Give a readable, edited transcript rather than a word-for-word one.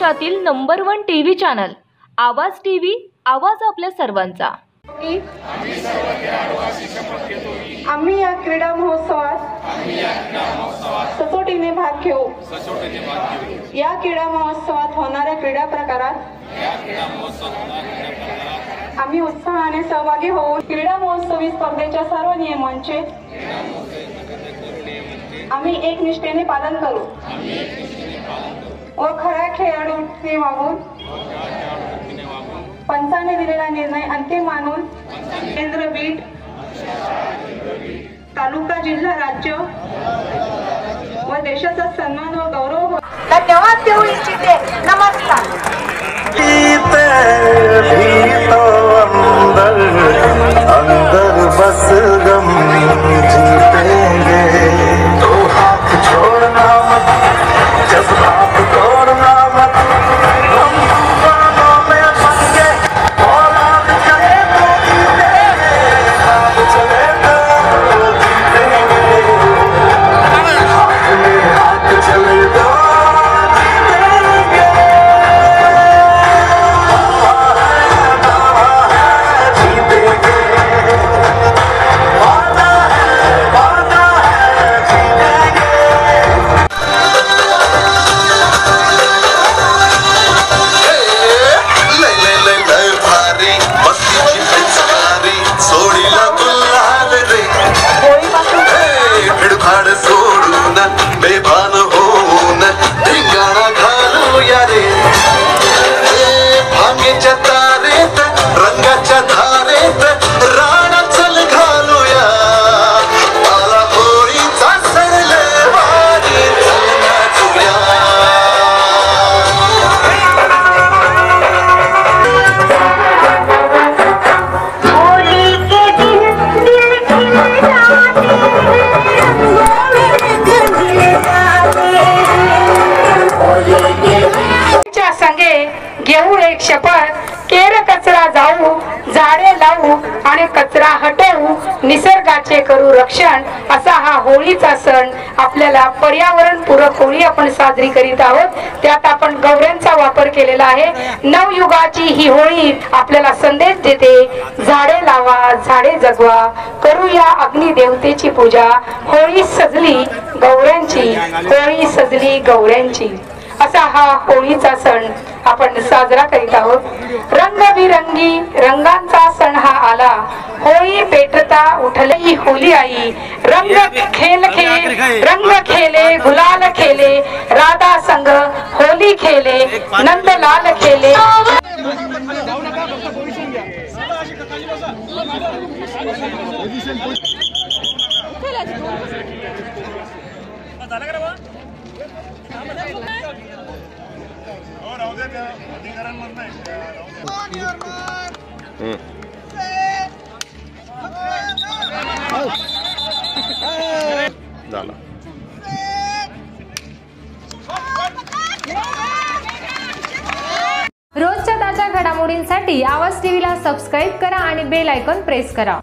महाराष्ट्रातील number 1 TV channel आवाज TV, आवाज आपल्या सर्वांचा। आम्ही या क्रीडा महोत्सवात सचोटीने भाग घेऊ। या क्रीडा महोत्सवात होणाऱ्या क्रीडा प्रकारात आम्ही उत्साहाने सहभागी होऊन क्रीडा महोत्सवी स्पर्धेच्या सर्व नियमांचे आम्ही एकनिष्ठेने पालन करू व खऱ्या खेळाडूने वागून पंचाने दिलेला निर्णय अंतिम मानून केंद्र बीड तालुका जिल्हा राज्य व देशाचा सन्मान व गौरव धन्यवाद देऊ इच्छिते। नमस्कार। अंदर बस गम जीतेंगे, तो हाथ छोड़ना मत, जज्बात तोड़ना मत, हम तूफानों में फंस के औलाद चले तो जीतेंगे, हाथ चले तो जीतेंगे, हाथ में हाथ चले तो बेभान होऊन धिंगाणा घालूया रे, भांगेच्या तारेत रंगाच्या धारेत राणा चल घालूया, मला होळीचा सण लय भारी चल नाचूया। होली के दिन दिल खिल जाते संगे घेऊ एक शपथ, केर कचरा जाऊ, झाडे लावू आणि कचरा हटवू, निसर्गाचे करू रक्षण, असा हा होळीचा सण आपल्याला पर्यावरण पूरक होळी आपण साजरी करीत आहोत। त्यात आपण गवऱ्यांचा वापर केलेला आहे। नवयुगाची ही होळी आपल्याला संदेश देते, झाडे लावा, झाडे जगवा, करूया अग्नी देवतेची पूजा, होळी सजली गवऱ्यांची, होळी सजली गवऱ्यांची, असा हा होळीचा सण आपण साजरा करीत आहोत। रंगबिरंगी रंगांचा सण हा आला, होळी पेटता उठली होली आई, रंग खेले गुलाल खेले, राधा संग होली खेले, नंदलाल खेले। रोजच्या ताज्या घडामोडींसाठी आवाज टीव्हीला सबस्क्राईब करा आणि बेल आयकॉन प्रेस करा।